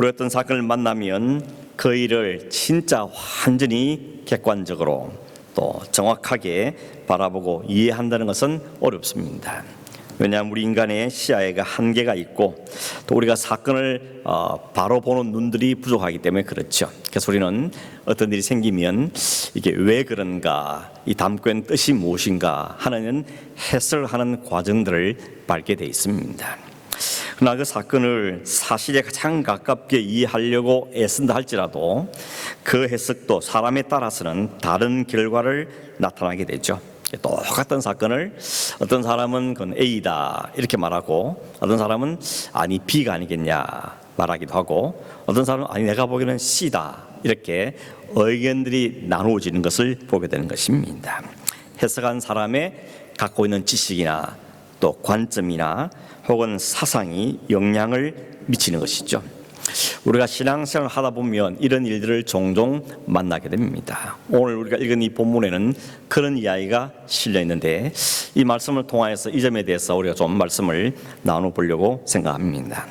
우리 어떤 사건을 만나면 그 일을 진짜 완전히 객관적으로 또 정확하게 바라보고 이해한다는 것은 어렵습니다. 왜냐하면 우리 인간의 시야에가 한계가 있고 또 우리가 사건을 바로 보는 눈들이 부족하기 때문에 그렇죠. 그래서 우리는 어떤 일이 생기면 이게 왜 그런가, 이 담고 있는 뜻이 무엇인가 하는 해석을 하는 과정들을 밟게 돼 있습니다. 그러나 그 사건을 사실에 가장 가깝게 이해하려고 애쓴다 할지라도 그 해석도 사람에 따라서는 다른 결과를 나타나게 되죠. 똑같은 사건을 어떤 사람은 그건 A다 이렇게 말하고 어떤 사람은 아니 B가 아니겠냐 말하기도 하고 어떤 사람은 아니 내가 보기에는 C다 이렇게 의견들이 나누어지는 것을 보게 되는 것입니다. 해석한 사람의 갖고 있는 지식이나 또 관점이나 혹은 사상이 영향을 미치는 것이죠. 우리가 신앙생활을 하다 보면 이런 일들을 종종 만나게 됩니다. 오늘 우리가 읽은 이 본문에는 그런 이야기가 실려 있는데 이 말씀을 통하여서 이 점에 대해서 우리가 좀 말씀을 나눠보려고 생각합니다.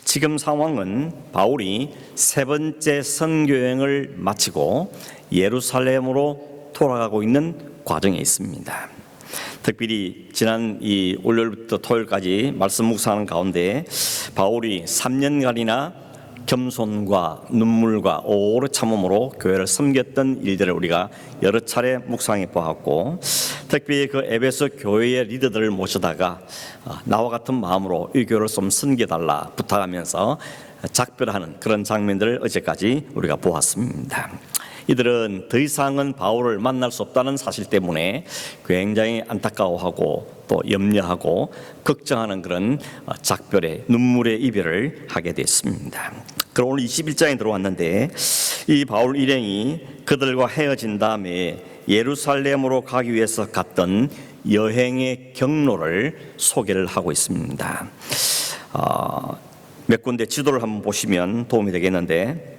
지금 상황은 바울이 세 번째 선교여행을 마치고 예루살렘으로 돌아가고 있는 과정에 있습니다. 특별히 지난 이 월요일부터 토요일까지 말씀 묵상하는 가운데 바울이 3년간이나 겸손과 눈물과 오래 참음으로 교회를 섬겼던 일들을 우리가 여러 차례 묵상해 보았고 특별히 그 에베소 교회의 리더들을 모셔다가 나와 같은 마음으로 이 교회를 좀 섬겨달라 부탁하면서 작별하는 그런 장면들을 어제까지 우리가 보았습니다. 이들은 더 이상은 바울을 만날 수 없다는 사실 때문에 굉장히 안타까워하고 또 염려하고 걱정하는 그런 작별의 눈물의 이별을 하게 됐습니다. 그럼 오늘 21장에 들어왔는데 이 바울 일행이 그들과 헤어진 다음에 예루살렘으로 가기 위해서 갔던 여행의 경로를 소개를 하고 있습니다. 몇 군데 지도를 한번 보시면 도움이 되겠는데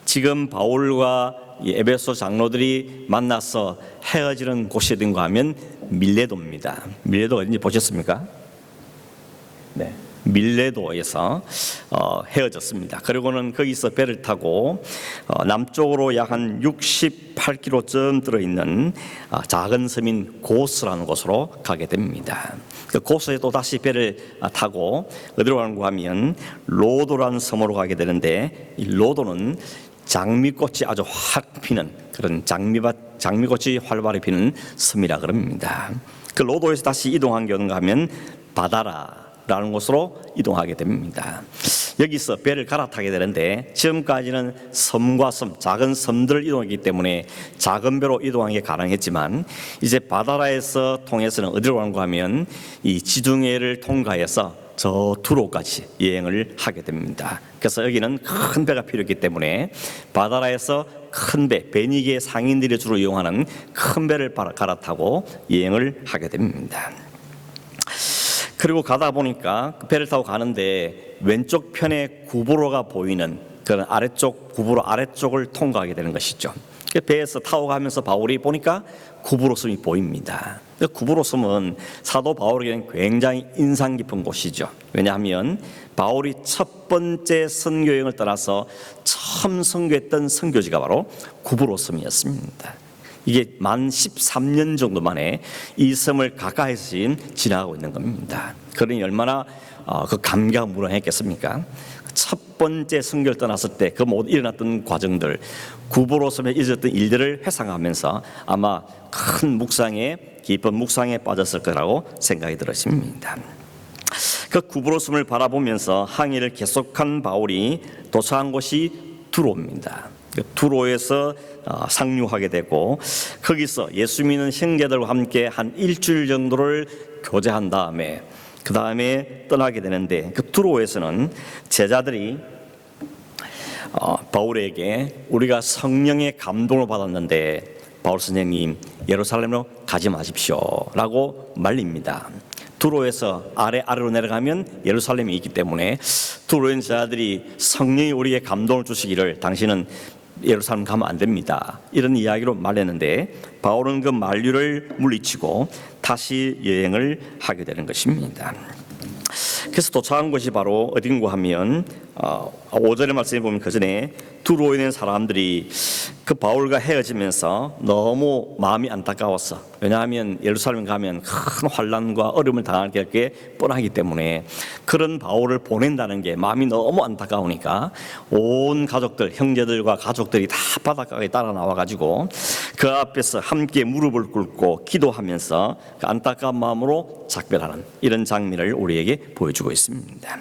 지금 바울과 이 에베소 장로들이 만나서 헤어지는 곳이 어딘가 하면 밀레도입니다. 밀레도 어딘지 보셨습니까? 네, 밀레도에서 헤어졌습니다. 그리고는 거기서 배를 타고 남쪽으로 약 한 68km쯤 들어있는 작은 섬인 고스라는 곳으로 가게 됩니다. 그 고스에 또 다시 배를 타고 어디로 가는가 하면 로도라는 섬으로 가게 되는데 이 로도는 장미꽃이 아주 확 피는 그런 장미꽃이 활발히 피는 섬이라 그럽니다. 그 로도에서 다시 이동한 게 어딘가 하면 바다라라는 곳으로 이동하게 됩니다. 여기서 배를 갈아타게 되는데 지금까지는 섬과 섬, 작은 섬들을 이동했기 때문에 작은 배로 이동하는 게 가능했지만 이제 바다라에서 통해서는 어디로 가는가 하면 이 지중해를 통과해서 저 두로까지 여행을 하게 됩니다. 그래서 여기는 큰 배가 필요했기 때문에 바다라에서 큰 배, 베니게 상인들이 주로 이용하는 큰 배를 갈아타고 여행을 하게 됩니다. 그리고 가다 보니까 그 배를 타고 가는데 왼쪽 편에 구브로가 보이는 그런 아래쪽 구브로 아래쪽을 통과하게 되는 것이죠. 배에서 타고 가면서 바울이 보니까 구브로 섬이 보입니다. 구브로 섬은 사도 바울에게는 굉장히 인상 깊은 곳이죠. 왜냐하면 바울이 첫 번째 선교여행을 떠나서 처음 선교했던 선교지가 바로 구브로 섬이었습니다. 이게 만 13년 정도 만에 이 섬을 가까이서 지나가고 있는 겁니다. 그러니 얼마나 그 감개가 무량했겠습니까? 첫 번째 선교를 떠났을 때 그 모든 일어났던 과정들, 구브로 섬에 있었던 일들을 회상하면서 아마 큰 깊은 묵상에 빠졌을 거라고 생각이 들었습니다. 그 구브로 섬을 바라보면서 항해를 계속한 바울이 도착한 곳이 두로입니다. 두로에서 상륙하게 되고 거기서 예수 믿는 형제들과 함께 한 일주일 정도를 교제한 다음에 그 다음에 떠나게 되는데 그 두로에서는 제자들이 바울에게 우리가 성령의 감동을 받았는데 바울 선생님 예루살렘으로 가지 마십시오 라고 말립니다. 두로에서 아래로 내려가면 예루살렘이 있기 때문에 두로에 있는 제자들이 성령이 우리에게 감동을 주시기를 당신은 예루살렘 가면 안 됩니다 이런 이야기로 말했는데 바울은 그 만류를 물리치고 다시 여행을 하게 되는 것입니다. 그래서 도착한 곳이 바로 어딘가 하면 5절의 말씀에 보면 그 전에 두로에 있는 사람들이 그 바울과 헤어지면서 너무 마음이 안타까웠어. 왜냐하면 예루살렘 가면 큰 환난과 어려움을 당할 게 뻔하기 때문에 그런 바울을 보낸다는 게 마음이 너무 안타까우니까 온 가족들, 형제들과 가족들이 다 바닷가에 따라 나와가지고 그 앞에서 함께 무릎을 꿇고 기도하면서 그 안타까운 마음으로 작별하는 이런 장면을 우리에게 보여주고 있습니다.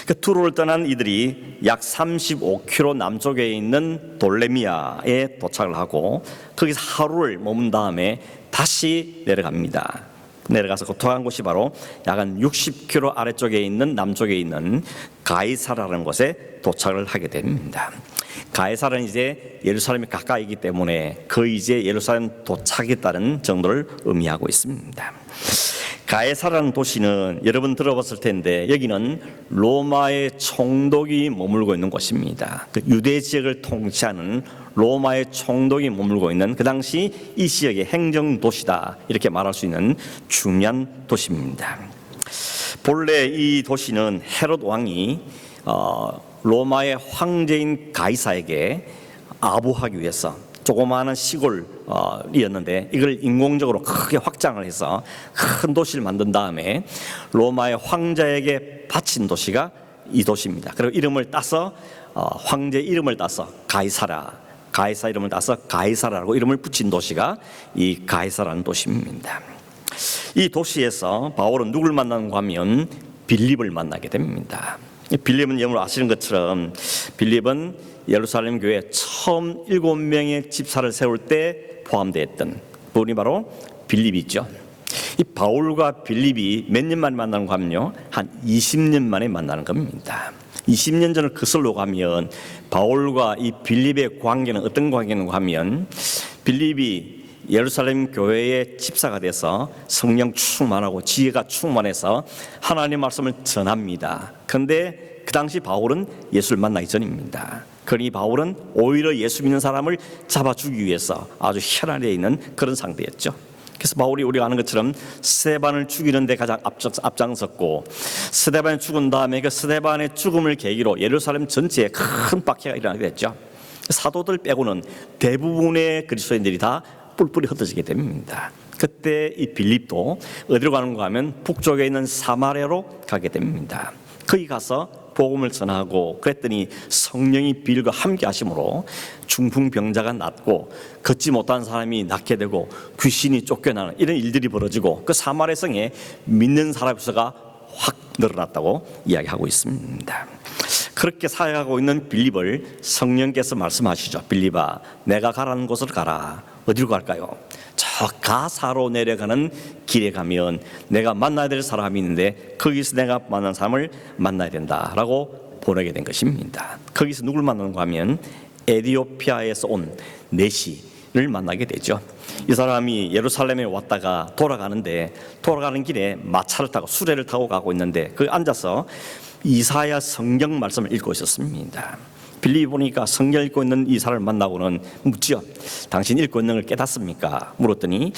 그 투로를 떠난 이들이 약 35km 남쪽에 있는 돌레미아에 도착을 하고 거기서 하루를 머문 다음에 다시 내려갑니다. 내려가서 도착한 곳이 바로 약 한 60km 아래쪽에 있는 남쪽에 있는 가이사라라는 곳에 도착을 하게 됩니다. 가이사라는 이제 예루살렘이 가까이기 때문에 거의 이제 예루살렘 도착했다는 정도를 의미하고 있습니다. 가이사라는 도시는 여러분 들어봤을 텐데 여기는 로마의 총독이 머물고 있는 곳입니다. 그 유대 지역을 통치하는 로마의 총독이 머물고 있는 그 당시 이 지역의 행정 도시다 이렇게 말할 수 있는 중요한 도시입니다. 본래 이 도시는 헤롯 왕이 로마의 황제인 가이사에게 아부하기 위해서 조그마한 시골이었는데 이걸 인공적으로 크게 확장을 해서 큰 도시를 만든 다음에 로마의 황제에게 바친 도시가 이 도시입니다. 그리고 이름을 따서 황제 이름을 따서 가이사 이름을 따서 가이사라고 이름을 붙인 도시가 이 가이사라는 도시입니다. 이 도시에서 바울은 누굴 만나는가 하면 빌립을 만나게 됩니다. 빌립은 여러분 아시는 것처럼 빌립은 예루살렘 교회 처음 7명의 집사를 세울 때 포함되었던 분이 바로 빌립이죠. 이 바울과 빌립이 몇 년 만에 만나는가 하면요, 한 20년 만에 만나는 겁니다. 20년 전을 거슬러 가면 바울과 이 빌립의 관계는 어떤 관계인가 하면 빌립이 예루살렘 교회의 집사가 돼서 성령 충만하고 지혜가 충만해서 하나님의 말씀을 전합니다. 그런데 그 당시 바울은 예수를 만나기 전입니다. 그러니 바울은 오히려 예수 믿는 사람을 잡아주기 위해서 아주 혈안에 있는 그런 상태였죠. 그래서 바울이 우리가 아는 것처럼 스데반을 죽이는 데 가장 앞장섰고 스데반이 죽은 다음에 그 스데반의 죽음을 계기로 예루살렘 전체에 큰 박해가 일어나게 됐죠. 사도들 빼고는 대부분의 그리스도인들이 다 뿔뿔이 흩어지게 됩니다. 그때 이 빌립도 어디로 가는가 하면 북쪽에 있는 사마리아로 가게 됩니다. 거기 가서 복음을 전하고 그랬더니 성령이 빌과 함께 하심으로 중풍병자가 낫고 걷지 못한 사람이 낫게 되고 귀신이 쫓겨나는 이런 일들이 벌어지고 그 사마리아 성에 믿는 사람의 수가 확 늘어났다고 이야기하고 있습니다. 그렇게 사역하고 있는 빌립을 성령께서 말씀하시죠. 빌립아, 내가 가라는 곳을 가라. 어디로 갈까요? 저 가사로 내려가는 길에 가면 내가 만나야 될 사람이 있는데 거기서 내가 만난 사람을 만나야 된다라고 보내게 된 것입니다. 거기서 누굴 만나는가 하면 에티오피아에서 온 네시를 만나게 되죠. 이 사람이 예루살렘에 왔다가 돌아가는데 돌아가는 길에 마차를 타고 수레를 타고 가고 있는데 그 앉아서 이사야 성경 말씀을 읽고 있었습니다. 빌립이 보니까 성경 읽고 있는 이 사람을 만나고는 묻죠. 당신 읽고 있는 걸 깨닫습니까? 물었더니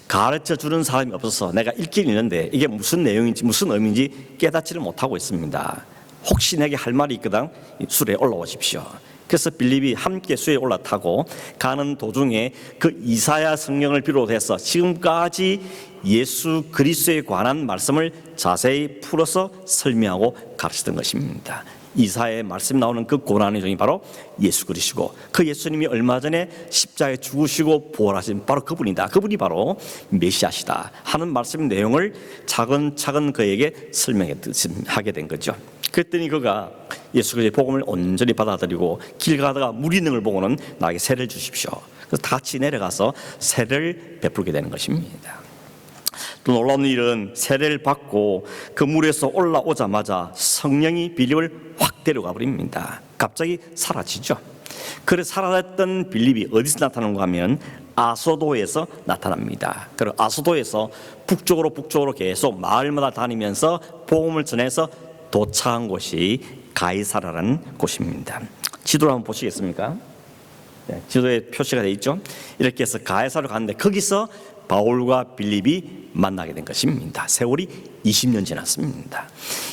가르쳐 주는 사람이 없어서 내가 읽긴 있는데 이게 무슨 내용인지 무슨 의미인지 깨닫지를 못하고 있습니다. 혹시 내게 할 말이 있거든 수레에 올라오십시오. 그래서 빌립이 함께 수레에 올라타고 가는 도중에 그 이사야 성경을 비롯해서 지금까지 예수 그리스도에 관한 말씀을 자세히 풀어서 설명하고 가르치던 것입니다. 이사야의 말씀 나오는 그 고난의 종이 바로 예수 그리스도고 그 예수님이 얼마 전에 십자가에 죽으시고 부활하신 바로 그분이다. 그분이 바로 메시아시다 하는 말씀 내용을 차근차근 그에게 설명하게 된 거죠. 그랬더니 그가 예수 그리스도의 복음을 온전히 받아들이고 길 가다가 물 있는 걸 보고는 나에게 세례를 주십시오. 그래서 다 같이 내려가서 세례를 베풀게 되는 것입니다. 또 놀라운 일은 세례를 받고 그 물에서 올라오자마자 성령이 빌립을 확 데려가 버립니다. 갑자기 사라지죠. 그래서 사라졌던 빌립이 어디서 나타나는가 하면 아소도에서 나타납니다. 그리고 아소도에서 북쪽으로 계속 마을마다 다니면서 복음을 전해서 도착한 곳이 가이사라라는 곳입니다. 지도를 한번 보시겠습니까? 네, 지도에 표시가 되어 있죠. 이렇게 해서 가이사로 갔는데 거기서 바울과 빌립이 만나게 된 것입니다. 세월이 20년 지났습니다.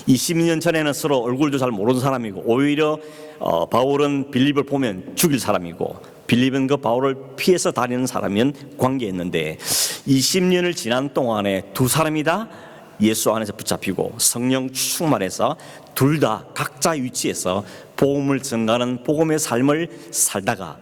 20년 전에는 서로 얼굴도 잘 모르는 사람이고, 오히려 바울은 빌립을 보면 죽일 사람이고, 빌립은 그 바울을 피해서 다니는 사람이면 관계였는데, 20년을 지난 동안에 두 사람이 다 예수 안에서 붙잡히고 성령 충만해서 둘 다 각자 위치에서 복음을 전가하는 복음의 삶을 살다가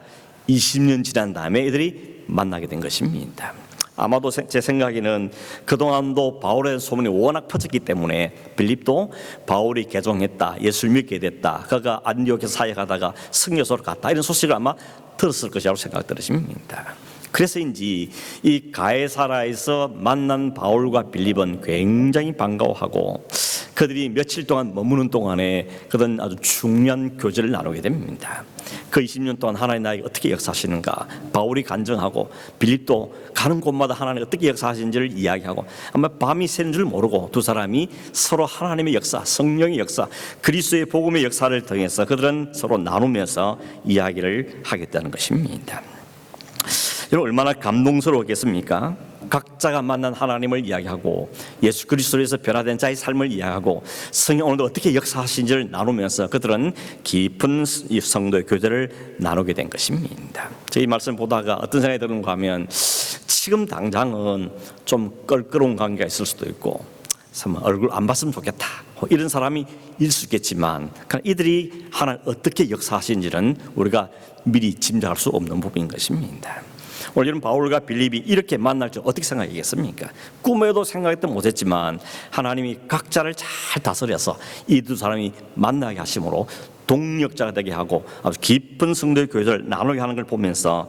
20년 지난 다음에 이들이 만나게 된 것입니다. 아마도 제 생각에는 그동안도 바울의 소문이 워낙 퍼졌기 때문에 빌립도 바울이 개종했다, 예수를 믿게 됐다, 그가 안디옥에서 사역하다가 성교소로 갔다, 이런 소식을 아마 들었을 것이라고 생각 들으십니다. 그래서인지 이 가이사라에서 만난 바울과 빌립은 굉장히 반가워하고 그들이 며칠 동안 머무는 동안에 그들은 아주 중요한 교제를 나누게 됩니다. 그 20년 동안 하나님 나에게 어떻게 역사하시는가, 바울이 간증하고 빌립도 가는 곳마다 하나님 어떻게 역사하시는지를 이야기하고, 아마 밤이 새는 줄 모르고 두 사람이 서로 하나님의 역사, 성령의 역사, 그리스도의 복음의 역사를 통해서 그들은 서로 나누면서 이야기를 하겠다는 것입니다. 여러분, 얼마나 감동스러웠겠습니까? 각자가 만난 하나님을 이야기하고 예수 그리스도에서 변화된 자의 삶을 이야기하고 성령 오늘도 어떻게 역사하신지를 나누면서 그들은 깊은 성도의 교제를 나누게 된 것입니다. 저희 말씀 보다가 어떤 생각이 드는가 하면, 지금 당장은 좀 껄끄러운 관계가 있을 수도 있고 얼굴 안 봤으면 좋겠다, 이런 사람이 있을 수 있겠지만, 이들이 하나님 어떻게 역사하신지는 우리가 미리 짐작할 수 없는 부분인 것입니다. 오늘 여러분, 바울과 빌립이 이렇게 만날 줄 어떻게 생각하겠습니까? 꿈에도 생각했던 못했지만 하나님이 각자를 잘 다스려서 이 두 사람이 만나게 하심으로 동력자가 되게 하고 아주 깊은 성도의 교제를 나누게 하는 걸 보면서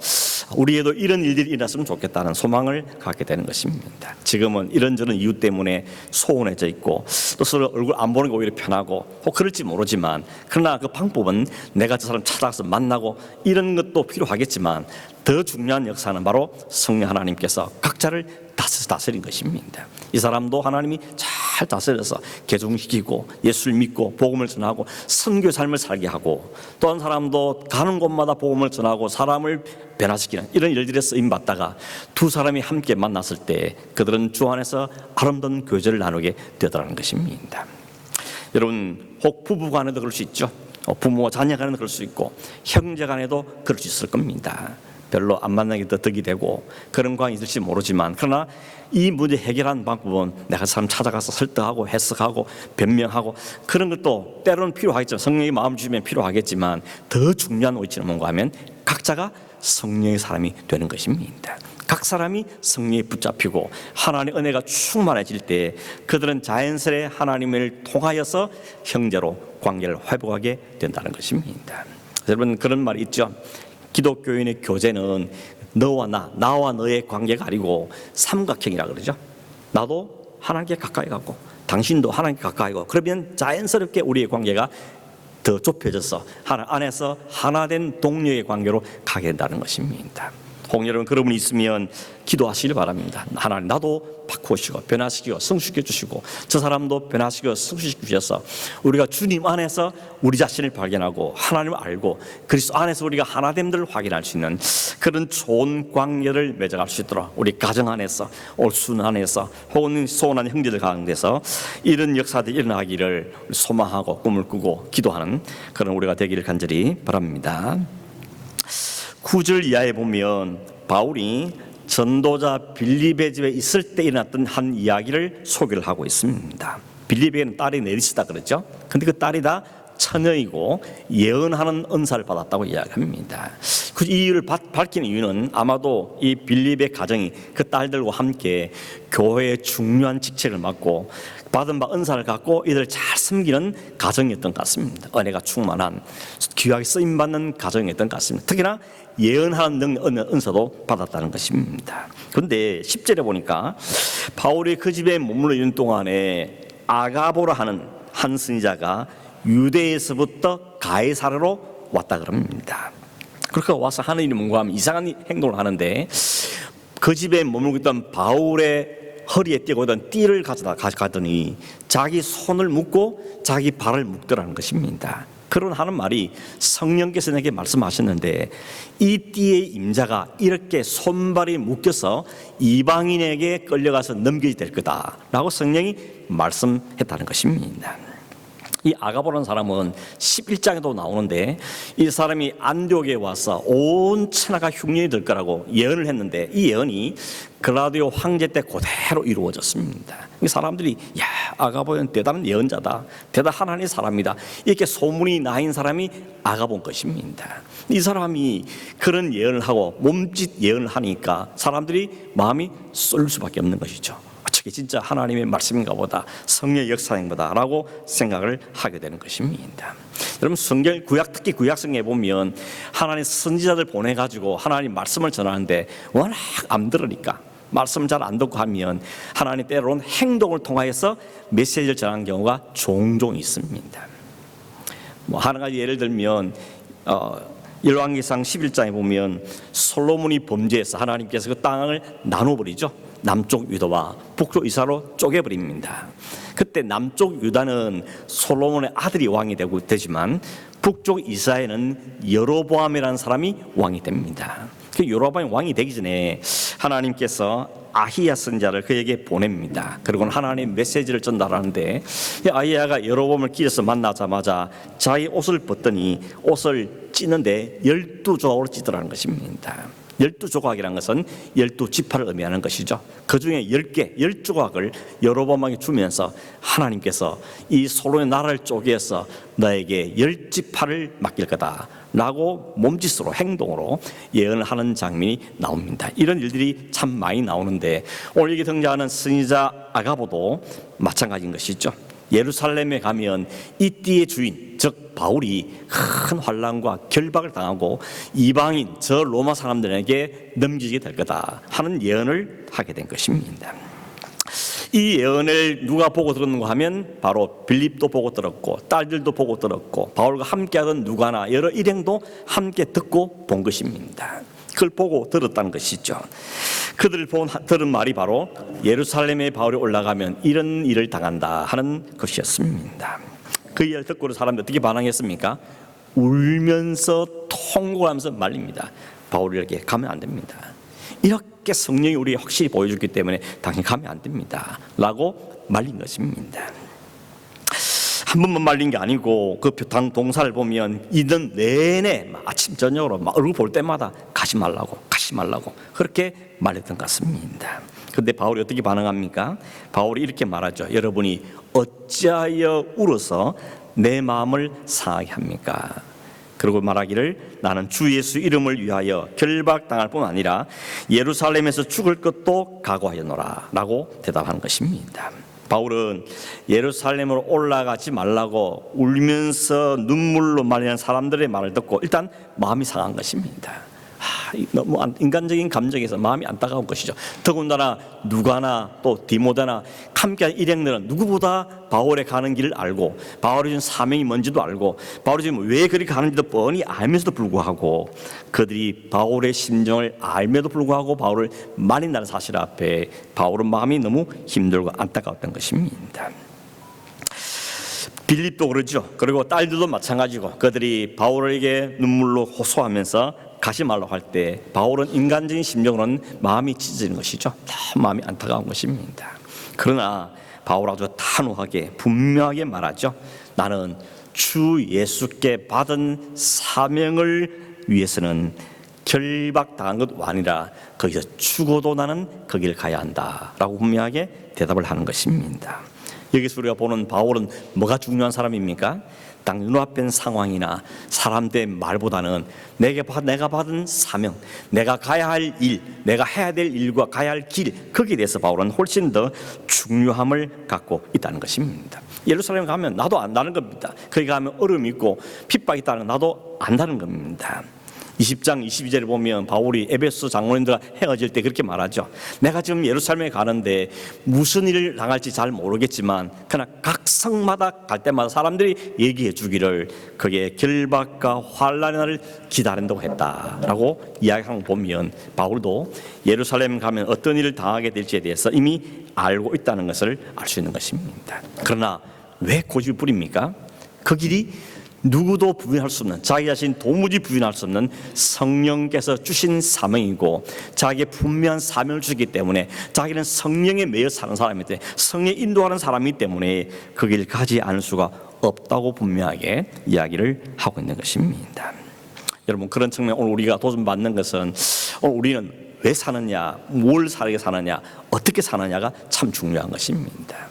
우리에도 이런 일들이 일어났으면 좋겠다는 소망을 갖게 되는 것입니다. 지금은 이런저런 이유 때문에 소원해져 있고 또 서로 얼굴 안 보는 게 오히려 편하고 혹 그럴지 모르지만, 그러나 그 방법은 내가 저 사람 찾아가서 만나고 이런 것도 필요하겠지만, 더 중요한 역사는 바로 성령 하나님께서 각자를 다스린 것입니다. 이 사람도 하나님이 잘 다스려서 개종시키고 예수를 믿고 복음을 전하고 선교 삶을 살게 하고, 또 한 사람도 가는 곳마다 복음을 전하고 사람을 변화시키는 이런 일들에 쓰임받다가 두 사람이 함께 만났을 때 그들은 주 안에서 아름다운 교제를 나누게 되더라는 것입니다. 여러분, 혹 부부 간에도 그럴 수 있죠. 부모와 자녀 간에도 그럴 수 있고 형제 간에도 그럴 수 있을 겁니다. 별로 안 만나게 더 덕이 되고 그런 관계가 있을지 모르지만, 그러나 이 문제 해결하는 방법은 내가 사람 찾아가서 설득하고 해석하고 변명하고 그런 것도 때로는 필요하겠죠. 성령이 마음 주시면 필요하겠지만, 더 중요한 위치는 뭔가 하면 각자가 성령의 사람이 되는 것입니다. 각 사람이 성령에 붙잡히고 하나님의 은혜가 충만해질 때 그들은 자연스레 하나님을 통하여서 형제로 관계를 회복하게 된다는 것입니다. 여러분, 그런 말이 있죠. 기독교인의 교제는 너와 나와 너의 관계가 아니고 삼각형이라 그러죠. 나도 하나님께 가까이 가고 당신도 하나님께 가까이 가고, 그러면 자연스럽게 우리의 관계가 더 좁혀져서 하나 안에서 하나된 동료의 관계로 가게 된다는 것입니다. 혹 여러분 그런 분이 있으면 기도하시길 바랍니다. 하나님, 나도 바꾸시고 변화시키고 성숙시켜 주시고 저 사람도 변화시키고 성숙시켜 주셔서 우리가 주님 안에서 우리 자신을 발견하고 하나님을 알고 그리스도 안에서 우리가 하나됨들을 확인할 수 있는 그런 좋은 관계를 맺어갈 수 있도록 우리 가정 안에서 올순 안에서 혹은 소원한 형제들 가운데서 이런 역사들이 일어나기를 소망하고 꿈을 꾸고 기도하는 그런 우리가 되기를 간절히 바랍니다. 9절 이하에 보면 바울이 전도자 빌립의 집에 있을 때 일어났던 한 이야기를 소개를 하고 있습니다. 빌립에게는 딸이 네리스다 그랬죠. 근데 그 딸이 다 처녀이고 예언하는 은사를 받았다고 이야기합니다. 그 이유를 밝힌 이유는 아마도 이 빌립의 가정이 그 딸들과 함께 교회의 중요한 직책을 맡고 받은 바 은사를 갖고 이들을 잘 섬기는 가정이었던 것 같습니다. 은혜가 충만한 귀하게 쓰임받는 가정이었던 것 같습니다. 특히나 예언하는 은사도 받았다는 것입니다. 그런데 10절에 보니까 바울이 그 집에 머물러 있는 동안에 아가보라 하는 한 선지자가 유대에서부터 가이사라로 왔다 그럽니다. 그렇게 와서 하는 일이 뭔가 하면 이상한 행동을 하는데, 그 집에 머물고 있던 바울의 허리에 띄고 있던 띠를 가져가더니 자기 손을 묶고 자기 발을 묶더라는 것입니다. 그런 하는 말이 성령께서 내게 말씀하셨는데 이 띠의 임자가 이렇게 손발이 묶여서 이방인에게 끌려가서 넘겨야 될 거다라고 성령이 말씀했다는 것입니다. 이 아가보라는 사람은 11장에도 나오는데 이 사람이 안디옥에 와서 온 천하가 흉년이 될 거라고 예언을 했는데 이 예언이 글라우디오 황제 때 그대로 이루어졌습니다. 사람들이 야, 아가보는 대단한 예언자다, 대단한 하나님의 사람이다, 이렇게 소문이 나인 사람이 아가본 것입니다. 이 사람이 그런 예언을 하고 몸짓 예언을 하니까 사람들이 마음이 쏠 수밖에 없는 것이죠. 저게 진짜 하나님의 말씀인가 보다, 성령의 역사인가 보다 라고 생각을 하게 되는 것입니다. 여러분, 성경 특히 구약성경에 보면 하나님 선지자들 보내가지고 하나님 말씀을 전하는데 워낙 안 들으니까, 말씀 잘 안 듣고 하면 하나님 때로는 행동을 통하여서 메시지를 전하는 경우가 종종 있습니다. 한 가지 예를 들면 열왕기상 11장에 보면 솔로몬이 범죄해서 하나님께서 그 땅을 나눠버리죠. 남쪽 유다와 북쪽 이스라엘로 쪼개버립니다. 그때 남쪽 유다는 솔로몬의 아들이 왕이 되지만 북쪽 이스라엘은 여로보암이라는 사람이 왕이 됩니다. 그 여로보암이 왕이 되기 전에 하나님께서 아히야 선지자를 그에게 보냅니다. 그리고 하나님 메시지를 전달하는데 아히야가 여로보암을 길에서 만나자마자 자기 옷을 벗더니 옷을 찢는데 12조각으로 찢더라는 것입니다. 12조각이라는 것은 12지파를 의미하는 것이죠. 그 중에 10개, 10조각을 여로보암에게 주면서 하나님께서 이 솔로몬의 나라를 쪼개서 너에게 10지파를 맡길 거다 라고 몸짓으로, 행동으로 예언을 하는 장면이 나옵니다. 이런 일들이 참 많이 나오는데 오늘 여기 등장하는 선지자 아가보도 마찬가지인 것이죠. 예루살렘에 가면 이 띠의 주인, 즉 바울이 큰 환난과 결박을 당하고 이방인, 저 로마 사람들에게 넘기게 될 거다 하는 예언을 하게 된 것입니다. 이 예언을 누가 보고 들었는가 하면 바로 빌립도 보고 들었고 딸들도 보고 들었고 바울과 함께하던 누가나 여러 일행도 함께 듣고 본 것입니다. 그걸 보고 들었다는 것이죠. 그들을 들은 말이 바로 예루살렘에 바울이 올라가면 이런 일을 당한다 하는 것이었습니다. 그 이야기를 듣고 사람들이 어떻게 반응했습니까? 울면서 통곡하면서 말립니다. 바울에게 가면 안 됩니다. 이렇게 성령이 우리에게 확실히 보여줬기 때문에 당신 가면 안 됩니다 라고 말린 것입니다. 한 번만 말린 게 아니고 그 동사를 보면 이든 내내 아침 저녁으로 얼굴 볼 때마다 가지 말라고 그렇게 말했던 것 같습니다. 그런데 바울이 어떻게 반응합니까? 바울이 이렇게 말하죠. 여러분이 어찌하여 울어서 내 마음을 상하게 합니까? 그리고 말하기를 나는 주 예수 이름을 위하여 결박당할 뿐 아니라 예루살렘에서 죽을 것도 각오하였노라 라고 대답한 것입니다. 바울은 예루살렘으로 올라가지 말라고 울면서 눈물로 말하는 사람들의 말을 듣고 일단 마음이 상한 것입니다. 너무 인간적인 감정에서 마음이 안타까운 것이죠. 더군다나 누가나 또 디모데나 함께한 일행들은 누구보다 바울의 가는 길을 알고 바울이 준 사명이 뭔지도 알고 바울이 지금 왜 그렇게 가는지도 뻔히 알면서도 불구하고 그들이 바울의 심정을 알면서도 불구하고 바울을 말린다는 사실 앞에 바울은 마음이 너무 힘들고 안타까웠던 것입니다. 빌립도 그러죠. 그리고 딸들도 마찬가지고 그들이 바울에게 눈물로 호소하면서 가지 말라고 할 때 바울은 인간적인 심정으로는 마음이 찢어지는 것이죠. 마음이 안타까운 것입니다. 그러나 바울 아주 단호하게 분명하게 말하죠. 나는 주 예수께 받은 사명을 위해서는 결박당한 것 아니라 거기서 죽어도 나는 거기를 가야 한다라고 분명하게 대답을 하는 것입니다. 여기서 우리가 보는 바울은 뭐가 중요한 사람입니까? 딱 눈앞엔 상황이나 사람들의 말보다는 내가 받은 사명, 내가 가야 할 일, 내가 해야 될 일과 가야 할 길, 거기에 대해서 바울은 훨씬 더 중요함을 갖고 있다는 것입니다. 예루살렘 가면 나도 안다는 겁니다. 거기 가면 얼음이 있고 핍박이 있다는 나도 안다는 겁니다. 20장 22절에 보면 바울이 에베소 장로님들과 헤어질 때 그렇게 말하죠. 내가 지금 예루살렘에 가는데 무슨 일을 당할지 잘 모르겠지만 그러나 각 성마다 갈 때마다 사람들이 얘기해 주기를 그게 결박과 환난의 날을 기다린다고 했다라고 이야기하는 거 보면 바울도 예루살렘 가면 어떤 일을 당하게 될지에 대해서 이미 알고 있다는 것을 알 수 있는 것입니다. 그러나 왜 고집을 부립니까? 그 길이 누구도 부인할 수 없는, 자기 자신 도무지 부인할 수 없는 성령께서 주신 사명이고, 자기의 분명한 사명을 주기 때문에 자기는 성령에 매여 사는 사람이기 때문에, 성령에 인도하는 사람이기 때문에 그 길을 가지 않을 수가 없다고 분명하게 이야기를 하고 있는 것입니다. 여러분, 그런 측면 오늘 우리가 도전받는 것은, 오늘 우리는 왜 사느냐, 뭘 살게 사느냐, 어떻게 사느냐가 참 중요한 것입니다.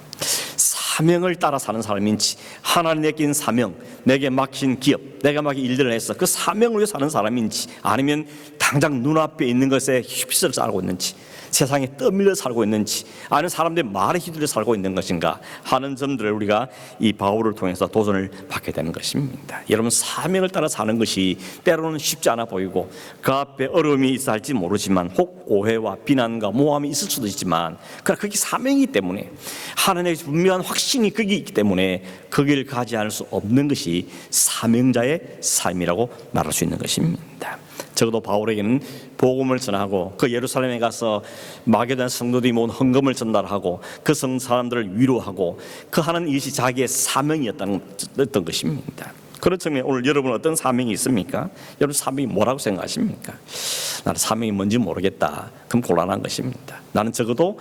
사명을 따라 사는 사람인지, 하나님께 낀 사명, 내게 맡긴 기업, 내가 맡긴 일들을 해서 그 사명을 위해 사는 사람인지, 아니면 당장 눈앞에 있는 것에 휩쓸려 살고 있는지, 세상에 떠밀려 살고 있는지, 아니면 사람들의 말에 휘둘려 살고 있는 것인가 하는 점들을 우리가 이 바울을 통해서 도전을 받게 되는 것입니다. 여러분, 사명을 따라 사는 것이 때로는 쉽지 않아 보이고 그 앞에 어려움이 있어 할지 모르지만, 혹 오해와 비난과 모함이 있을 수도 있지만, 그러나 그게 사명이기 때문에, 하나님의 분명한 확신이 거기 있기 때문에 그 길을 가지 않을 수 없는 것이 사명자의 삶이라고 말할 수 있는 것입니다. 적어도 바울에게는 복음을 전하고 그 예루살렘에 가서 마게도냐 성도들이 모은 헌금을 전달하고 그 성 사람들을 위로하고 그 하는 일이 자기의 사명이었던 것입니다. 그런 측면에 오늘 여러분 어떤 사명이 있습니까? 여러분 사명이 뭐라고 생각하십니까? 나는 사명이 뭔지 모르겠다. 그럼 곤란한 것입니다. 나는 적어도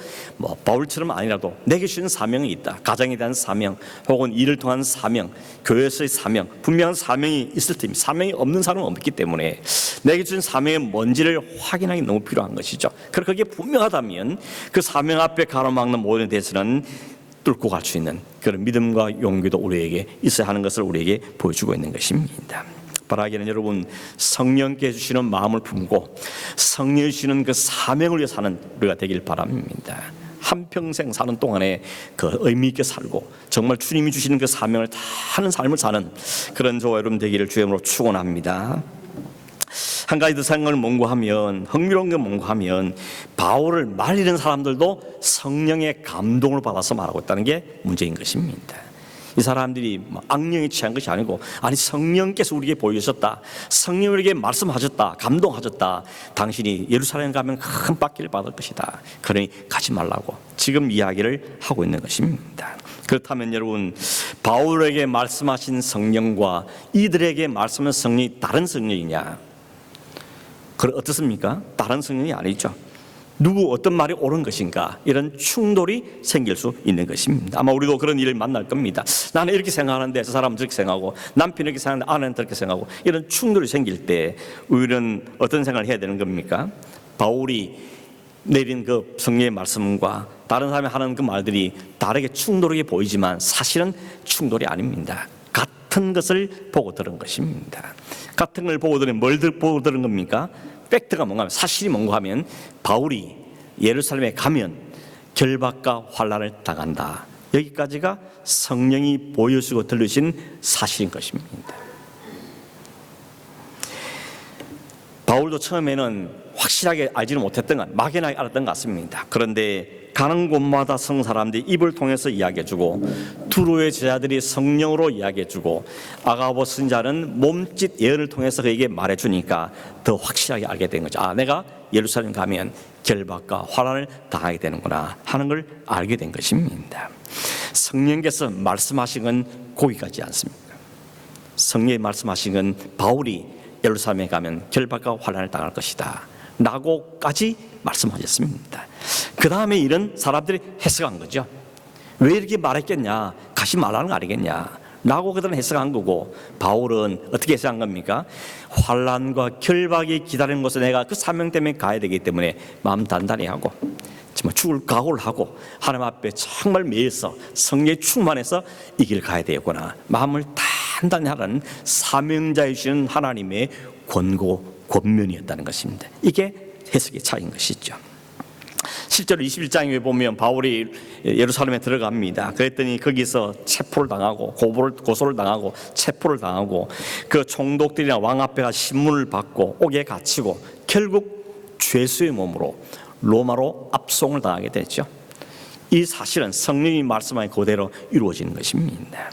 바울처럼 아니라도 내게 주신 사명이 있다. 가정에 대한 사명, 혹은 일을 통한 사명, 교회에서의 사명, 분명한 사명이 있을 테니, 사명이 없는 사람은 없기 때문에 내게 주신 사명이 뭔지를 확인하기 너무 필요한 것이죠. 그리고 그게 분명하다면 그 사명 앞에 가로막는 모든 대해서는 뚫고 갈 수 있는 그런 믿음과 용기도 우리에게 있어야 하는 것을 우리에게 보여주고 있는 것입니다. 바라기는 여러분, 성령께 주시는 마음을 품고 성령이 주시는 그 사명을 위해 사는 우리가 되길 바랍니다. 한평생 사는 동안에 그 의미 있게 살고 정말 주님이 주시는 그 사명을 다 하는 삶을 사는 그런 저와 여러분 되기를 주님으로 축원합니다. 한 가지 더 생각을 mon고하면, 흥미로운 게 mon고하면, 바울을 말리는 사람들도 성령의 감동을 받아서 말하고 있다는 게 문제인 것입니다. 이 사람들이 악령에 취한 것이 아니고, 아니 성령께서 우리에게 보여주셨다, 성령이 우리에게 말씀하셨다, 감동하셨다, 당신이 예루살렘 가면 큰 받기를 받을 것이다, 그러니 가지 말라고 지금 이야기를 하고 있는 것입니다. 그렇다면 여러분, 바울에게 말씀하신 성령과 이들에게 말씀하신 성령이 다른 성령이냐? 그럼 어떻습니까? 다른 성령이 아니죠. 누구 어떤 말이 옳은 것인가, 이런 충돌이 생길 수 있는 것입니다. 아마 우리도 그런 일을 만날 겁니다. 나는 이렇게 생각하는데 저 사람은 저렇게 생각하고, 남편이 이렇게 생각하는데 아내는 저렇게 생각하고, 이런 충돌이 생길 때 우리는 어떤 생각을 해야 되는 겁니까? 바울이 내린 그 성령의 말씀과 다른 사람이 하는 그 말들이 다르게 충돌하게 보이지만 사실은 충돌이 아닙니다. 같은 것을 보고 들은 것입니다. 같은 걸 보고 들은, 뭘 보고 들은 겁니까? 팩트가 뭔가 하면, 사실이 뭔가 하면, 바울이 예루살렘에 가면 결박과 환난을 당한다. 여기까지가 성령이 보여주고 들으신 사실인 것입니다. 바울도 처음에는 확실하게 알지는 못했던 것, 막연하게 알았던 것 같습니다. 그런데 가는 곳마다 성 사람들이 입을 통해서 이야기해주고, 두로의 제자들이 성령으로 이야기해주고, 아가보 선지자는 몸짓 예언을 통해서 그에게 말해주니까 더 확실하게 알게 된 거죠. 아, 내가 예루살렘 가면 결박과 환난을 당하게 되는구나 하는 걸 알게 된 것입니다. 성령께서 말씀하신 건 거기까지 않습니다. 성령이 말씀하신 건 바울이 예루살렘에 가면 결박과 환난을 당할 것이다 라고까지 말씀하셨습니다. 그 다음에 이런 사람들이 해석한 거죠. 왜 이렇게 말했겠냐, 가지 말라는 거 아니겠냐 라고 그들은 해석한 거고, 바울은 어떻게 해석한 겁니까? 환난과 결박이 기다리는 곳에 내가 그 사명 때문에 가야 되기 때문에 마음 단단히 하고 정말 죽을 각오를 하고 하나님 앞에 정말 매여서 성령에 충만해서 이 길을 가야 되겠구나, 마음을 단단히 하라는 사명자이신 하나님의 권면이었다는 것입니다. 이게 해석의 차이인 것이죠. 실제로 21장에 보면 바울이 예루살렘에 들어갑니다. 그랬더니 거기서 체포를 당하고 고소를 당하고 체포를 당하고, 그 총독들이나 왕 앞에 가 신문을 받고 옥에 갇히고 결국 죄수의 몸으로 로마로 압송을 당하게 됐죠. 이 사실은 성령이 말씀한 그대로 이루어지는 것입니다.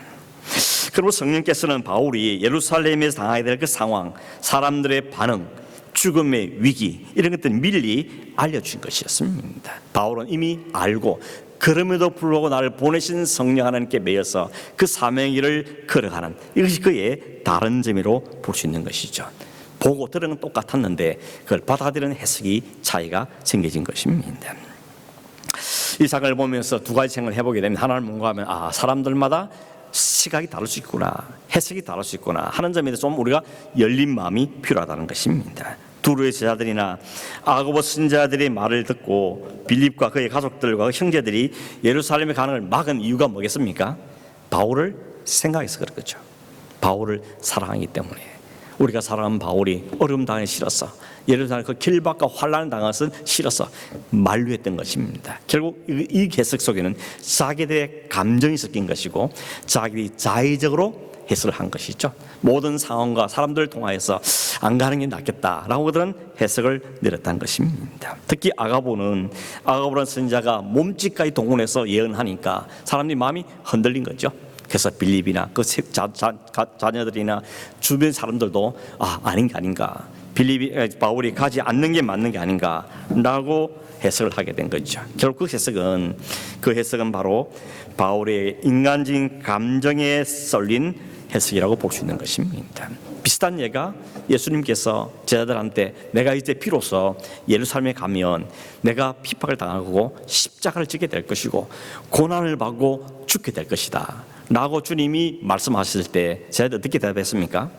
그리고 성령께서는 바울이 예루살렘에서 당하게 될 그 상황, 사람들의 반응, 죽음의 위기, 이런 것들을 미리 알려준 것이었습니다. 바울은 이미 알고 그럼에도 불구하고 나를 보내신 성령 하나님께 매여서 그 사명의 길을 걸어가는, 이것이 그의 다른 점으로 볼 수 있는 것이죠. 보고 들은 건 똑같았는데 그걸 받아들이는 해석이 차이가 생겨진 것입니다. 이 사건을 보면서 두 가지 생각을 해보게 되면, 하나를 뭔가 하면 사람들마다 시각이 다를 수 있구나, 해석이 다를 수 있구나 하는 점에 대해서 좀 우리가 열린 마음이 필요하다는 것입니다. 두루의 제자들이나 아고보 선지자들의 말을 듣고 빌립과 그의 가족들과 그 형제들이 예루살렘에 가는 걸 막은 이유가 뭐겠습니까? 바울을 생각해서 그렇죠. 바울을 사랑하기 때문에. 우리가 사랑하는 바울이 어려움 당하기 싫었어, 예루살렘 그 길박과 환난을 당한 것은 싫어서 만류했던 것입니다. 결국 이 해석 속에는 자기들의 감정이 섞인 것이고 자기들이 자의적으로 해석을 한 것이죠. 모든 상황과 사람들을 통하여서 안 가는 게 낫겠다라고 그들은 해석을 내렸다는 것입니다. 특히 아가보는 선지자가 몸짓까지 동원해서 예언하니까 사람들이 마음이 흔들린 거죠. 그래서 빌립이나 그 자녀들이나 주변 사람들도 아닌 게 아닌가, 바울이 가지 않는 게 맞는 게 아닌가라고 해석을 하게 된 거죠. 결국 그 해석은 바로 바울의 인간적인 감정에 쏠린 해석이라고 볼 수 있는 것입니다. 비슷한 예가 예수님께서 제자들한테 내가 이제 비로소 예루살렘에 가면 내가 핍박을 당하고 십자가를 지게 될 것이고 고난을 받고 죽게 될 것이다 라고 주님이 말씀하실 때 제자들 어떻게 대답했습니까?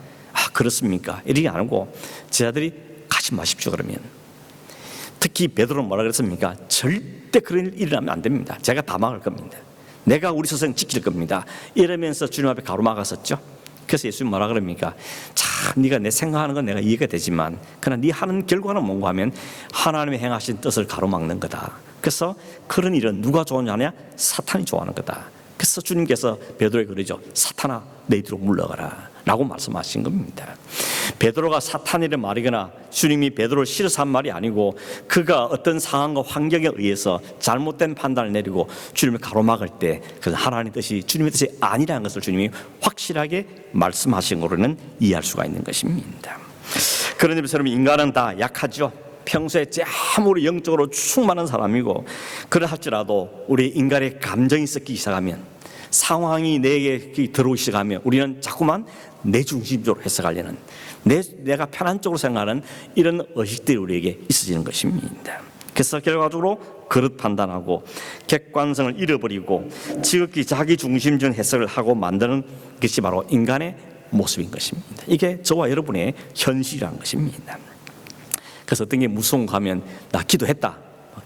그렇습니까? 이러지 않고 제자들이 가지 마십시오. 그러면 특히 베드로는 뭐라 그랬습니까? 절대 그런 일 일어나면 안 됩니다. 제가 다 막을 겁니다. 내가 우리 스승 지킬 겁니다. 이러면서 주님 앞에 가로막았었죠. 그래서 예수님 뭐라 그럽니까? 참 네가 내 생각하는 건 내가 이해가 되지만 그러나 네 하는 결과는 뭔가 하면 하나님의 행하신 뜻을 가로막는 거다. 그래서 그런 일은 누가 좋아하느냐? 사탄이 좋아하는 거다. 그래서 주님께서 베드로에게 그러죠. 사탄아 내 뒤로 물러가라 라고 말씀하신 겁니다. 베드로가 사탄이라 말이거나 주님이 베드로를 싫어서 한 말이 아니고 그가 어떤 상황과 환경에 의해서 잘못된 판단을 내리고 주님을 가로막을 때 그 하나님의 뜻이 주님의 뜻이 아니라는 것을 주님이 확실하게 말씀하신 거로는 이해할 수가 있는 것입니다. 그런 점에서 여러분, 인간은 다 약하죠. 평소에 아무리 영적으로 충만한 사람이고 그러할지라도 우리 인간의 감정이 섞이기 시작하면, 상황이 내게 들어오기 시작하면 우리는 자꾸만 내 중심적으로 해석하려는, 내가 편한 쪽으로 생각하는 이런 의식들이 우리에게 있어지는 것입니다. 그래서 결과적으로 그릇 판단하고 객관성을 잃어버리고 지극히 자기 중심적인 해석을 하고 만드는 것이 바로 인간의 모습인 것입니다. 이게 저와 여러분의 현실이라는 것입니다. 그래서 어떤 게 무서운 거 하면 나 기도했다,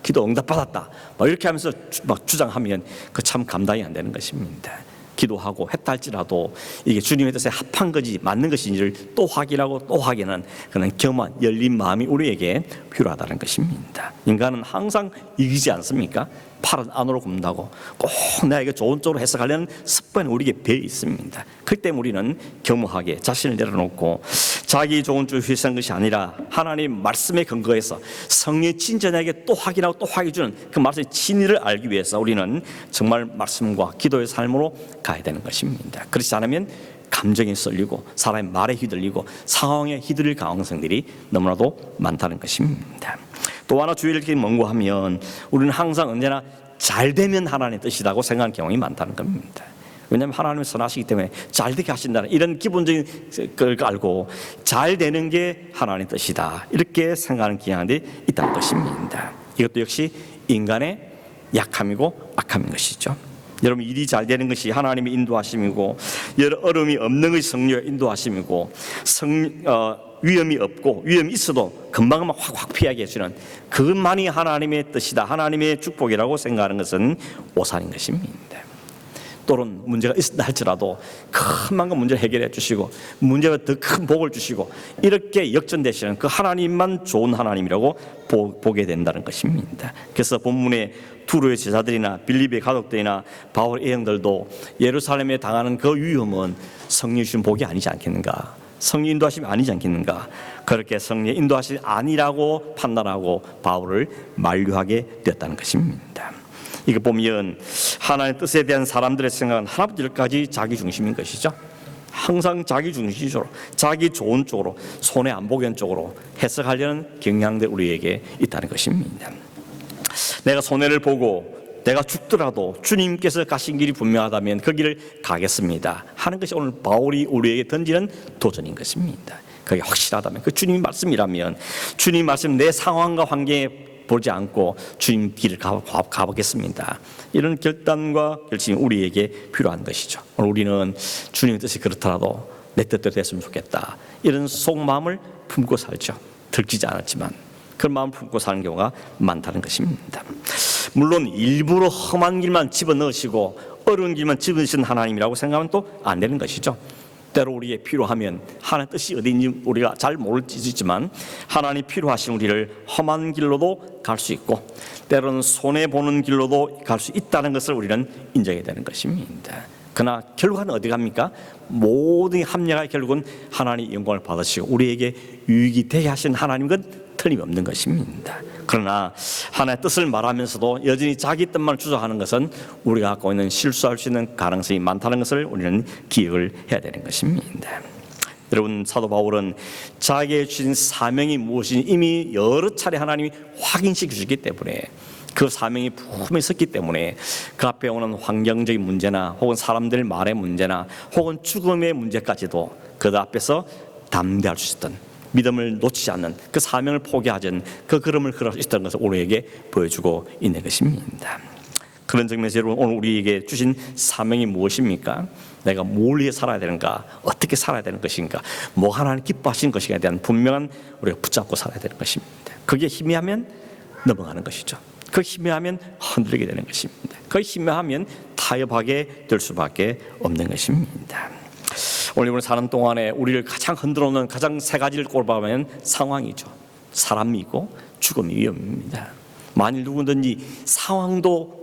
기도 응답받았다 이렇게 하면서 막 주장하면 그 참 감당이 안 되는 것입니다. 기도하고 했다 할지라도 이게 주님의 뜻에 합한 것이 맞는 것인지를 또 확인하고 또 확인하는 그런 겸한 열린 마음이 우리에게 필요하다는 것입니다. 인간은 항상 이기지 않습니까? 팔은 안으로 굽는다고 꼭 내가 좋은 쪽으로 해석하려는 습관이 우리에게 배어 있습니다. 그렇기 때문에 우리는 겸허하게 자신을 내려놓고 자기 좋은 쪽을 희생한 것이 아니라 하나님 말씀에 근거해서 성령의 진전에게 또 확인하고 또 확인해주는 그 말씀의 진리를 알기 위해서 우리는 정말 말씀과 기도의 삶으로 가야 되는 것입니다. 그렇지 않으면 감정에 쏠리고 사람의 말에 휘둘리고 상황에 휘둘릴 가능성들이 너무나도 많다는 것입니다. 또 하나 주의할 게 뭔가 하면 우리는 항상 언제나 잘 되면 하나님의 뜻이라고 생각하는 경향이 많다는 겁니다. 왜냐하면 하나님은 선하시기 때문에 잘 되게 하신다는 이런 기본적인 걸 알고 잘 되는 게 하나님의 뜻이다 이렇게 생각하는 경향이 있다는 것입니다. 이것도 역시 인간의 약함이고 악함인 것이죠. 여러분, 일이 잘 되는 것이 하나님의 인도하심이고 여러 어려움이 없는 것이 성령의 인도하심이고 위험이 없고 위험이 있어도 금방 확 피하게 해주는 그것만이 하나님의 뜻이다, 하나님의 축복이라고 생각하는 것은 오산인 것입니다. 또는 문제가 있다 할지라도 큰만큼 문제를 해결해 주시고 문제가 더 큰 복을 주시고 이렇게 역전되시는 그 하나님만 좋은 하나님이라고 보게 된다는 것입니다. 그래서 본문에 두로의 제자들이나 빌립의 가족들이나 바울의 애형들도 예루살렘에 당하는 그 위험은 성령 주신 복이 아니지 않겠는가, 성령 인도하심이 아니지 않겠는가, 그렇게 성령 인도하심이 아니라고 판단하고 바울을 만류하게 되었다는 것입니다. 이거 보면 하나님의 뜻에 대한 사람들의 생각은 하나부터 열까지 자기 중심인 것이죠. 항상 자기 중심적으로 자기 좋은 쪽으로 손해 안 보게 쪽으로 해석하려는 경향들 우리에게 있다는 것입니다. 내가 손해를 보고 내가 죽더라도 주님께서 가신 길이 분명하다면 그 길을 가겠습니다 하는 것이 오늘 바울이 우리에게 던지는 도전인 것입니다. 그게 확실하다면, 그 주님 말씀이라면, 주님 말씀 내 상황과 환경에 보지 않고 주님 길을 가보겠습니다, 이런 결단과 결심이 우리에게 필요한 것이죠. 오늘 우리는 주님의 뜻이 그렇더라도 내 뜻대로 됐으면 좋겠다, 이런 속마음을 품고 살죠. 들키지 않았지만 그런 마음을 품고 사는 경우가 많다는 것입니다. 물론 일부러 험한 길만 집어넣으시고 어려운 길만 집어넣으시는 하나님이라고 생각하면 또 안 되는 것이죠. 때로 우리에게 필요하면, 하나님의 뜻이 어디인지 우리가 잘 모를 수 있지만 하나님이 필요하신 우리를 험한 길로도 갈 수 있고 때로는 손해보는 길로도 갈 수 있다는 것을 우리는 인정해야 되는 것입니다. 그러나 결국은 어디 갑니까? 모든 합리가 결국은 하나님의 영광을 받으시고 우리에게 유익이 되게 하신 하나님은 틀림없는 것입니다. 그러나 하나님의 뜻을 말하면서도 여전히 자기 뜻만 주장하는 것은 우리가 갖고 있는 실수할 수 있는 가능성이 많다는 것을 우리는 기억을 해야 되는 것입니다. 여러분, 사도 바울은 자기에게 주신 사명이 무엇인지 이미 여러 차례 하나님이 확인시켜 주셨기 때문에, 그 사명이 분명히 섰기 때문에 그 앞에 오는 환경적인 문제나 혹은 사람들의 말의 문제나 혹은 죽음의 문제까지도 그 앞에서 담대할 수 있었던, 믿음을 놓치지 않는, 그 사명을 포기하지 않는 그 걸음을 걸을 수 있다는 것을 우리에게 보여주고 있는 것입니다. 그런 측면에서 여러분, 오늘 우리에게 주신 사명이 무엇입니까? 내가 뭘 위해 살아야 되는가, 어떻게 살아야 되는 것인가, 뭐 하나님 기뻐하시는 것인가에 대한 분명한 우리가 붙잡고 살아야 되는 것입니다. 그게 희미하면 넘어가는 것이죠. 그 희미하면 흔들리게 되는 것입니다. 그 희미하면 타협하게 될 수밖에 없는 것입니다. 오늘 이번 사는 동안에 우리를 가장 흔들어오는 가장 세 가지를 꼽아보면 상황이죠. 사람이고 죽음이 위험입니다. 만일 누구든지 상황도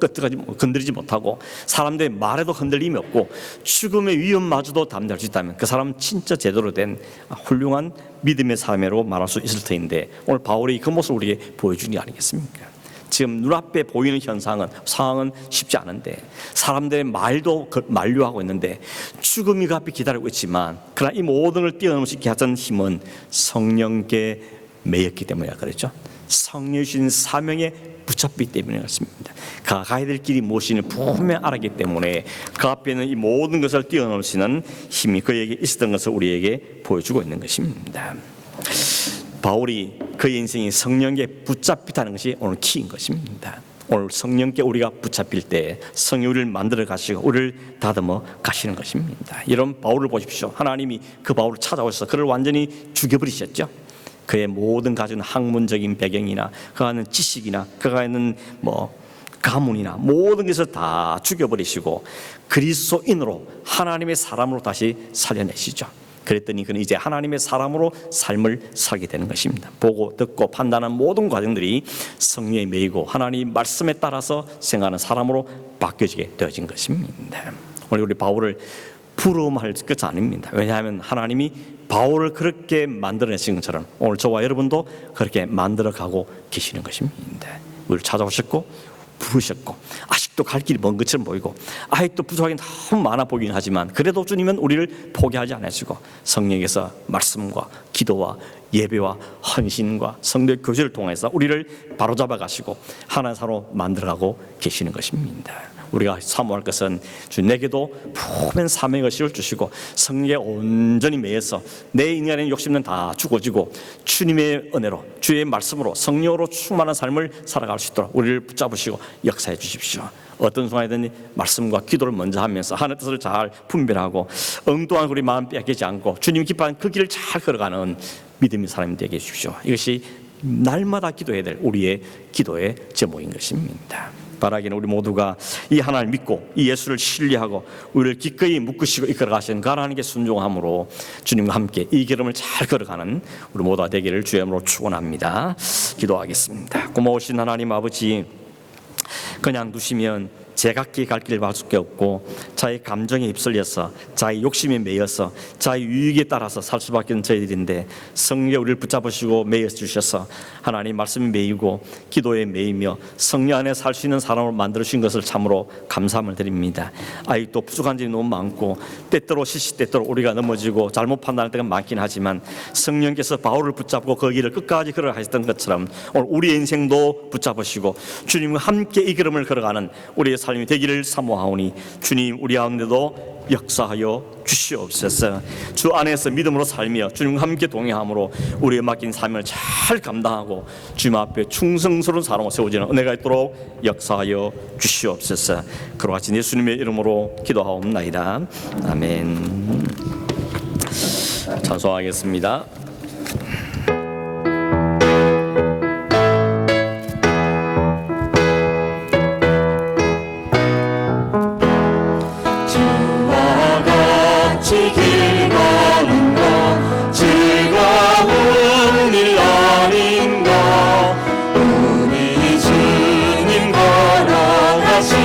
건드리지 못하고 사람들의 말에도 흔들림이 없고 죽음의 위험마저도 담대할 수 있다면 그 사람은 진짜 제대로 된 훌륭한 믿음의 삶으로 말할 수 있을 터인데, 오늘 바울이 그 모습을 우리에게 보여주는 게 아니겠습니까? 지금 눈앞에 보이는 상황은 쉽지 않은데, 사람들의 말도 만류하고 있는데, 죽음이 그 앞에 기다리고 있지만, 그러나 이 모든 걸 뛰어넘을 수 있게 하던 힘은 성령께 매였기 때문에 그렇죠. 성령이 주신 사명에 붙잡기 때문에 그렇습니다. 그가 가야 될 길이 무엇인지 분명히 알았기 때문에 그 앞에 있는 이 모든 것을 뛰어넘을 수 있는 힘이 그에게 있었던 것을 우리에게 보여주고 있는 것입니다. 바울이 그의 인생이 성령께 붙잡히다는 것이 오늘 키인 것입니다. 오늘 성령께 우리가 붙잡힐 때 성령이 우리를 만들어 가시고 우리를 다듬어 가시는 것입니다. 이런 바울을 보십시오. 하나님이 그 바울을 찾아오셔서 그를 완전히 죽여버리셨죠. 그의 모든 가진 학문적인 배경이나 그가 있는 지식이나 그가 있는 가문이나 모든 것을 다 죽여버리시고 그리스도인으로 하나님의 사람으로 다시 살려내시죠. 그랬더니 그는 이제 하나님의 사람으로 삶을 살게 되는 것입니다. 보고 듣고 판단하는 모든 과정들이 성령에 매이고 하나님 말씀에 따라서 생각하는 사람으로 바뀌어지게 되어진 것입니다. 오늘 우리 바울을 부러움할 것이 아닙니다. 왜냐하면 하나님이 바울을 그렇게 만들어내신 것처럼 오늘 저와 여러분도 그렇게 만들어가고 계시는 것입니다. 우리를 찾아오셨고 부르셨고 아직도 갈 길이 먼 것처럼 보이고 아직도 부족하게 너무 많아 보이긴 하지만 그래도 주님은 우리를 포기하지 않으시고 성령께서 말씀과 기도와 예배와 헌신과 성도의 교제를 통해서 우리를 바로잡아 가시고 하나의 사람으로 만들어가고 계시는 것입니다. 우리가 사모할 것은 주님에게도 푸른 사명을 씌워주시고 성령에 온전히 매여서 내 인간의 욕심은 다 죽어지고 주님의 은혜로 주의 말씀으로 성령으로 충만한 삶을 살아갈 수 있도록 우리를 붙잡으시고 역사해 주십시오. 어떤 순간이든 말씀과 기도를 먼저 하면서 하나님의 뜻을 잘 분별하고 엉뚱한 우리 마음 빼앗기지 않고 주님 기뻐하는 그 길을 잘 걸어가는 믿음의 사람이 되게 해주십시오. 이것이 날마다 기도해야 될 우리의 기도의 제목인 것입니다. 바라기는 우리 모두가 이 하나님을 믿고 이 예수를 신뢰하고 우리를 기꺼이 묶으시고 이끌어가시는 그 하나님께 순종함으로 주님과 함께 이 걸음을 잘 걸어가는 우리 모두가 되기를 주의 이름으로 축원합니다. 기도하겠습니다. 고마우신 하나님 아버지, 그냥 두시면 제각기 갈 길 갈 수밖에 없고 자기 감정에 휩쓸려서 자기 욕심에 매여서 자기 유익에 따라서 살 수밖에 없는 저희들인데 성령 우리를 붙잡으시고 매여 주셔서 하나님 말씀에 매이고 기도에 매이며 성령 안에 살 수 있는 사람을 만들어 주신 것을 참으로 감사함을 드립니다. 아직도 부족한 점이 너무 많고 때때로 시시때때로 우리가 넘어지고 잘못 판단할 때가 많긴 하지만 성령께서 바울을 붙잡고 그 길을 끝까지 걸어 가셨던 것처럼 오늘 우리의 인생도 붙잡으시고 주님과 함께 이 걸음을 걸어가는 우리의 삶이 되기를 사모하오니 주님 우리 가운데도 역사하여 주시옵소서. 주 안에서 믿음으로 살며 주님과 함께 동행함으로 우리의 맡긴 삶을 잘 감당하고 주님 앞에 충성스러운 사람으로 세워지는 은혜가 있도록 역사하여 주시옵소서. 그러하신 예수님의 이름으로 기도하옵나이다. 아멘. 찬송하겠습니다. 길 가는 것 즐거운 일 아닌가. 우리 주님 걸어가신